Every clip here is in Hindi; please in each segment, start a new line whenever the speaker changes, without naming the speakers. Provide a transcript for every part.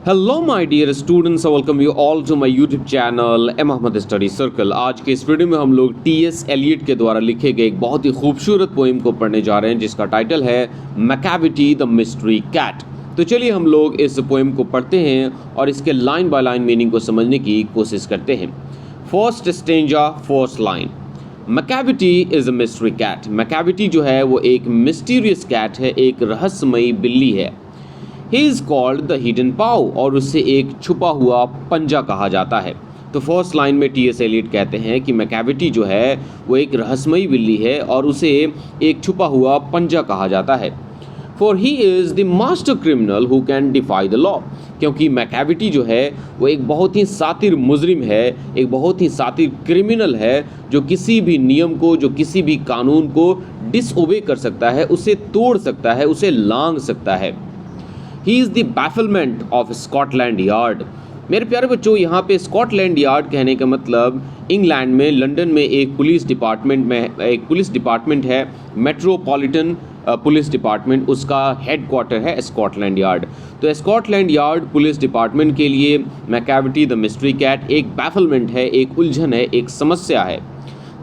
Hello my dear students, welcome you all to my YouTube channel M Ahmad study circle. आज के इस वीडियो में हम लोग टीएस एलियट के द्वारा लिखे गए एक बहुत ही खूबसूरत पोएम को पढ़ने जा रहे हैं जिसका टाइटल है मैकेविटी द मिस्ट्री कैट। तो चलिए हम लोग इस पोएम को पढ़ते हैं और इसके लाइन बाय लाइन मीनिंग को समझने की कोशिश करते हैं। First stanza, first line. Macavity is a mystery cat. Macavity जो है वो एक मिस्टीरियस कैट है, एक रहस्यमयी बिल्ली है। He is called the hidden paw, और उससे एक छुपा हुआ पंजा कहा जाता है। तो फर्स्ट लाइन में टीएस एलियट कहते हैं कि मैकेविटी जो है वो एक रहस्यमयी बिल्ली है और उसे एक छुपा हुआ पंजा कहा जाता है। For he is the master criminal who can defy the law, क्योंकि मैकेविटी जो है वो एक बहुत ही सातिर मुजरिम है, एक बहुत ही सातिर क्रिमिनल है जो किसी भी नियम को, जो किसी भी कानून को डिसओबे कर सकता है, उसे तोड़ सकता है, उसे लांघ सकता है। He is the bafflement of Scotland Yard। मेरे प्यारे बच्चों, यहाँ पे स्कॉटलैंड यार्ड कहने का मतलब इंग्लैंड में, लंदन में एक पुलिस डिपार्टमेंट है, मेट्रोपॉलिटन पुलिस डिपार्टमेंट, उसका हेडक्वार्टर है स्कॉटलैंड यार्ड। तो स्कॉटलैंड यार्ड पुलिस डिपार्टमेंट के लिए मैकेविटी द मिस्ट्री कैट एक बैफलमेंट है, एक उलझन है, एक समस्या है।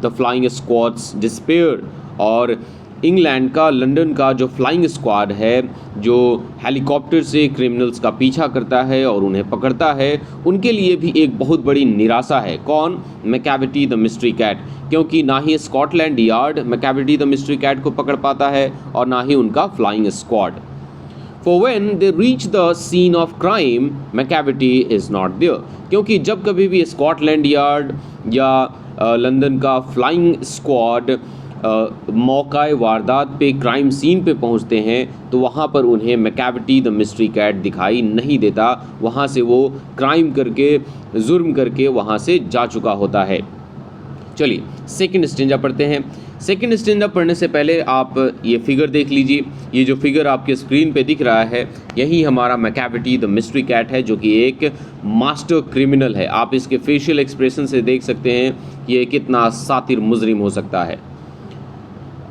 द फ्लाइंग स्क्वाड्स डिस्पेयर, और इंग्लैंड का, लंदन का जो फ्लाइंग स्क्वाड है, जो हेलीकॉप्टर से क्रिमिनल्स का पीछा करता है और उन्हें पकड़ता है, उनके लिए भी एक बहुत बड़ी निराशा है। कौन? मैकेविटी द मिस्ट्री कैट, क्योंकि ना ही Scotland Yard Macavity the mystery cat को पकड़ पाता है और ना ही उनका flying squad. For when they reach the scene of crime, Macavity is not there, क्योंकि जब कभी भी स्कॉटलैंड यार्ड या लंदन का फ्लाइंग स्क्वाड मौका वारदात पे, क्राइम सीन पे पहुंचते हैं तो वहाँ पर उन्हें मैकेविटी द मिस्ट्री कैट दिखाई नहीं देता। वहाँ से वो क्राइम करके, जुर्म करके वहाँ से जा चुका होता है। चलिए सेकंड स्टेंजा पढ़ते हैं। सेकंड स्टेंजा पढ़ने से पहले आप ये फिगर देख लीजिए। ये जो फिगर आपके स्क्रीन पे दिख रहा है, यही हमारा मैकेविटी द मिस्ट्री कैट है, जो कि एक मास्टर क्रिमिनल है। आप इसके फेशियल एक्सप्रेशन से देख सकते हैं ये कितना सातिर मुजरिम हो सकता है।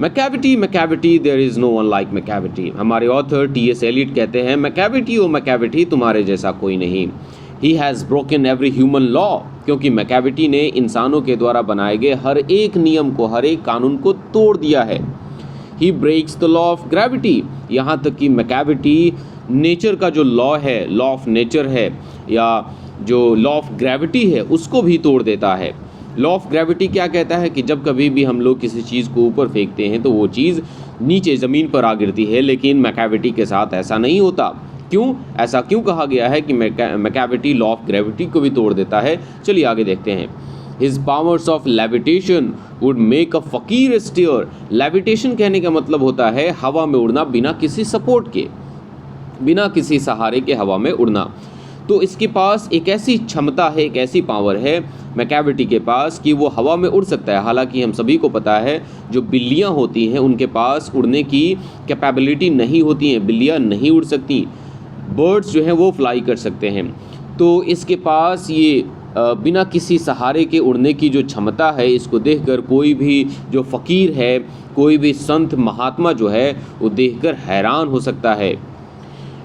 Macavity, Macavity, there is no one like Macavity. हमारे ऑथर टीएस एलियट कहते हैं, मैकेविटी ओ मैकेविटी, तुम्हारे जैसा कोई नहीं। He has broken every human law, क्योंकि मैकेविटी ने इंसानों के द्वारा बनाए गए हर एक नियम को, हर एक कानून को तोड़ दिया है। He breaks the law of gravity, यहाँ तक कि मैकेविटी नेचर का जो लॉ है, लॉ ऑफ नेचर है, या जो लॉ ऑफ ग्रेविटी है, उसको भी तोड़ देता है। लॉ ऑफ ग्रेविटी क्या कहता है कि जब कभी भी हम लोग किसी चीज़ को ऊपर फेंकते हैं तो वो चीज़ नीचे ज़मीन पर आ गिरती है, लेकिन मैकेविटी के साथ ऐसा नहीं होता। क्यों? ऐसा क्यों कहा गया है कि मैकेविटी लॉ ऑफ ग्रेविटी को भी तोड़ देता है? चलिए आगे देखते हैं। His powers of levitation would make a फकीर steer। लेविटेशन कहने का मतलब होता है हवा में उड़ना, बिना किसी सपोर्ट के, बिना किसी सहारे के हवा में उड़ना। तो इसके पास एक ऐसी क्षमता है, एक ऐसी पावर है मैकेविटी के पास कि वो हवा में उड़ सकता है। हालांकि हम सभी को पता है जो बिल्लियां होती हैं उनके पास उड़ने की कैपेबिलिटी नहीं होती है, बिल्लियां नहीं उड़ सकती। बर्ड्स जो हैं वो फ्लाई कर सकते हैं। तो इसके पास ये बिना किसी सहारे के उड़ने की जो क्षमता है, इसको देखकर कोई भी जो फ़कीर है, कोई भी संत महात्मा जो है, वो देखकर हैरान हो सकता है।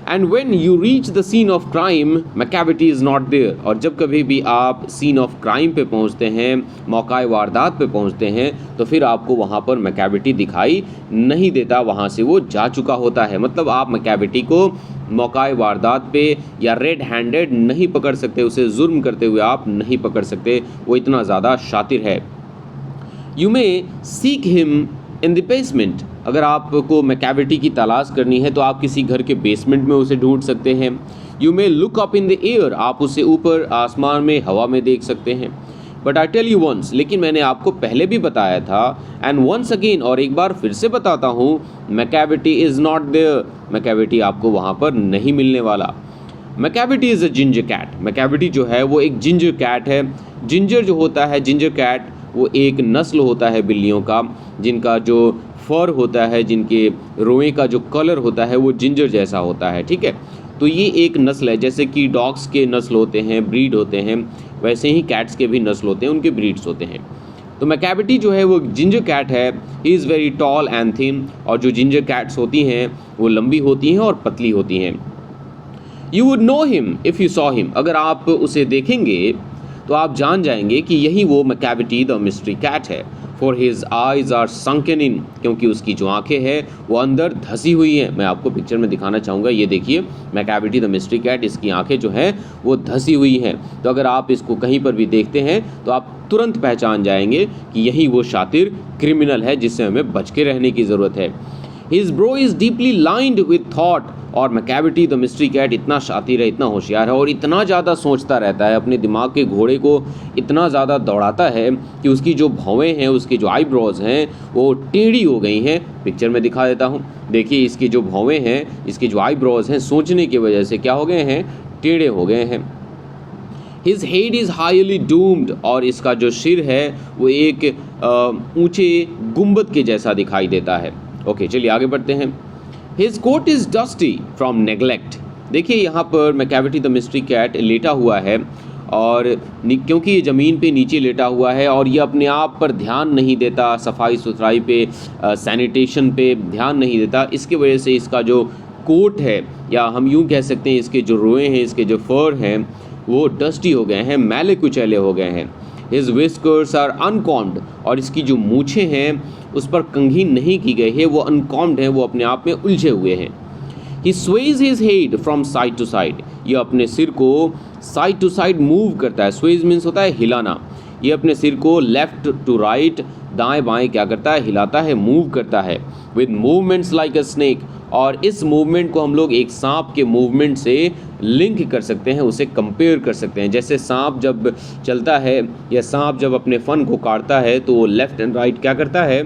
And when you reach the scene of crime, Macavity is not there. और जब कभी भी आप सीन ऑफ क्राइम पे पहुंचते हैं, मौका वारदात पे पहुंचते हैं, तो फिर आपको वहां पर मैकेविटी दिखाई नहीं देता, वहां से वो जा चुका होता है। मतलब आप मैकेविटी को मौका वारदात पे या रेड हैंडेड नहीं पकड़ सकते, उसे जुर्म करते हुए आप नहीं पकड़ सकते, वो इतना ज़्यादा शातिर है। You may seek him in the basement. अगर आपको मैकेविटी की तलाश करनी है तो आप किसी घर के बेसमेंट में उसे ढूंढ सकते हैं। You may look up in the air, आप उसे ऊपर आसमान में, हवा में देख सकते हैं। But I tell you once, लेकिन मैंने आपको पहले भी बताया था, एंड वंस अगेन, और एक बार फिर से बताता हूँ, Macavity is not there. Macavity आपको वहाँ पर नहीं मिलने वाला। Macavity is a ginger cat. Macavity जो है वो एक जिंजर कैट है। जिंजर जो होता है, जिंजर कैट, वो एक नस्ल होता है बिल्लियों का, जिनका जो फर होता है, जिनके रोए का जो कलर होता है वो जिंजर जैसा होता है। ठीक है, तो ये एक नस्ल है। जैसे कि डॉग्स के नस्ल होते हैं, ब्रीड होते हैं, वैसे ही कैट्स के भी नस्ल होते हैं, उनके ब्रीड्स होते हैं। तो मैकेविटी जो है वो जिंजर कैट है। He is very tall and thin, और जो जिंजर कैट्स होती हैं वो लंबी होती हैं और पतली होती हैं। You would know him if you saw him, अगर आप उसे देखेंगे तो आप जान जाएंगे कि यही वो मैकेविटी द मिस्ट्री कैट है। For his eyes are sunken in, क्योंकि उसकी जो आंखें हैं वो अंदर धसी हुई हैं। मैं आपको पिक्चर में दिखाना चाहूँगा, ये देखिए मैकेविटी द मिस्ट्री कैट, इसकी आंखें जो हैं वो धसी हुई हैं। तो अगर आप इसको कहीं पर भी देखते हैं तो आप तुरंत पहचान जाएंगे कि यही वो शातिर क्रिमिनल है जिससे हमें बच के रहने की ज़रूरत है। His bro is deeply lined with thought, और मैकेविटी द मिस्ट्री कैट इतना शातिर है, इतना होशियार है और इतना ज़्यादा सोचता रहता है, अपने दिमाग के घोड़े को इतना ज़्यादा दौड़ाता है कि उसकी जो भौवें हैं, उसकी जो आईब्रोज हैं वो टेढ़ी हो गई हैं। पिक्चर में दिखा देता हूँ, देखिए इसकी जो भौवें हैं, इसकी जो आईब्रोज हैं, सोचने की वजह से क्या हो गए हैं, टेढ़े हो गए हैं। His head is highly doomed, और इसका जो सिर है वो एक ऊंचे गुंबद के जैसा दिखाई देता है। ओके, चलिए आगे बढ़ते हैं। His coat is dusty from neglect. देखिए यहाँ पर मैकेविटी द मिस्ट्री कैट लेटा हुआ है, और क्योंकि ये ज़मीन पे नीचे लेटा हुआ है और ये अपने आप पर ध्यान नहीं देता, सफाई सुथराई पे, सैनिटेशन पे ध्यान नहीं देता, इसकी वजह से इसका जो कोट है, या हम यूँ कह सकते हैं इसके जो रोए हैं, इसके जो फर हैं वो डस्टी हो गए हैं, मैले कुचैले हो गए हैं। हिज विस्कर्स आर अनकॉम्ड, और इसकी जो मूछें हैं उस पर कंघी नहीं की गई है, वो अनकॉम्ड हैं, वो अपने आप में उलझे हुए हैं। He sways his head from side to side, ये अपने सिर को साइड टू साइड मूव करता है। स्वेज मीन्स होता है हिलाना, ये अपने सिर को लेफ्ट टू राइट, दाएं बाएं क्या करता है, हिलाता है, मूव करता है। With movements like a snake, और इस मूवमेंट को हम लोग एक सांप के मूवमेंट से लिंक कर सकते हैं, उसे कंपेयर कर सकते हैं। जैसे सांप जब चलता है या सांप जब अपने फन को काटता है तो वो लेफ़्ट एंड राइट क्या करता है,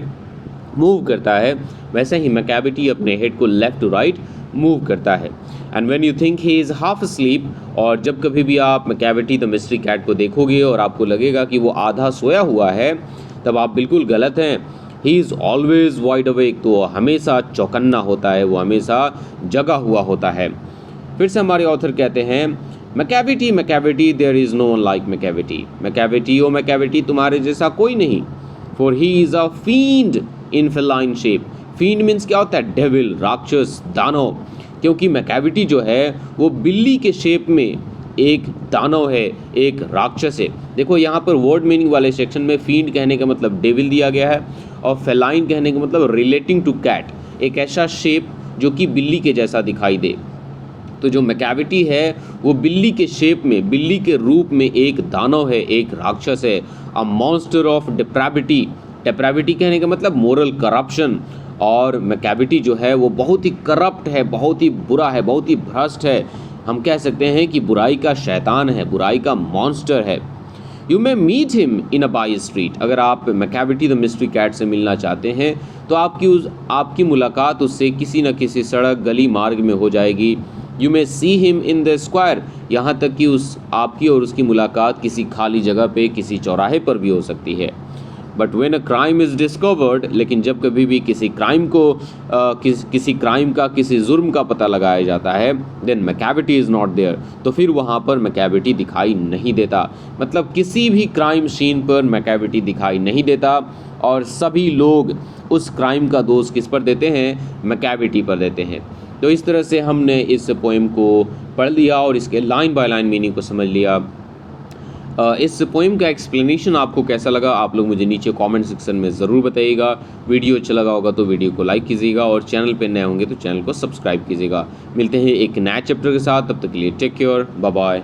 मूव करता है, वैसे ही मैकेविटी अपने हेड को लेफ़्ट टू राइट मूव करता है। And when you think he is half asleep, और जब कभी भी आप मैकेविटी द मिस्ट्री कैट को देखोगे और आपको लगेगा कि वो आधा सोया हुआ है, तब आप बिल्कुल गलत हैं। He is always wide awake, तो वो हमेशा चौकन्ना होता है, वो हमेशा जगा हुआ होता है। फिर से हमारे ऑथर कहते हैं, Macavity Macavity there is no one like Macavity, Macavity O Macavity तुम्हारे जैसा कोई नहीं। For he is a fiend in feline shape, fiend means क्या होता है, डेविल, राक्षस, दानव, क्योंकि मैकेविटी जो है वो बिल्ली के शेप में एक दानव है, एक राक्षस है। देखो यहाँ पर वर्ड मीनिंग वाले सेक्शन में फींड कहने का मतलब डेविल दिया गया है, और फेलाइन कहने का मतलब रिलेटिंग टू कैट, एक ऐसा शेप जो कि बिल्ली के जैसा दिखाई दे। तो जो मैकेविटी है वो बिल्ली के शेप में, बिल्ली के रूप में एक दानव है, एक राक्षस है, अ मॉन्स्टर ऑफ डेप्राविटी। डेप्राविटी कहने का मतलब मोरल करप्शन, और मैकेविटी जो है वो बहुत ही करप्ट है, बहुत ही बुरा है, बहुत ही भ्रष्ट है। हम कह सकते हैं कि बुराई का शैतान है, बुराई का मॉन्स्टर है। You may meet him in a by street, अगर आप मैकेविटी द मिस्ट्री कैट से मिलना चाहते हैं तो आपकी मुलाकात उससे किसी न किसी सड़क, गली, मार्ग में हो जाएगी। You may see him in the square, यहाँ तक कि आपकी और उसकी मुलाकात किसी खाली जगह पे, किसी चौराहे पर भी हो सकती है। But when a crime is discovered, लेकिन जब कभी भी किसी क्राइम को किसी क्राइम का, किसी जुर्म का पता लगाया जाता है, then Macavity is not there, तो फिर वहाँ पर मैकेविटी दिखाई नहीं देता। मतलब किसी भी क्राइम सीन पर मैकेविटी दिखाई नहीं देता, और सभी लोग उस क्राइम का दोष किस पर देते हैं, मैकेविटी पर देते हैं। तो इस तरह से हमने इस पोएम को पढ़ लिया और इसके लाइन बाय लाइन मीनिंग को समझ लिया। इस पोएम का एक्सप्लेनेशन आपको कैसा लगा, आप लोग मुझे नीचे कमेंट सेक्शन में ज़रूर बताइएगा। वीडियो अच्छा लगा होगा तो वीडियो को लाइक कीजिएगा, और चैनल पे नए होंगे तो चैनल को सब्सक्राइब कीजिएगा। मिलते हैं एक नए चैप्टर के साथ, तब तक के लिए टेक केयर, बाय बाय।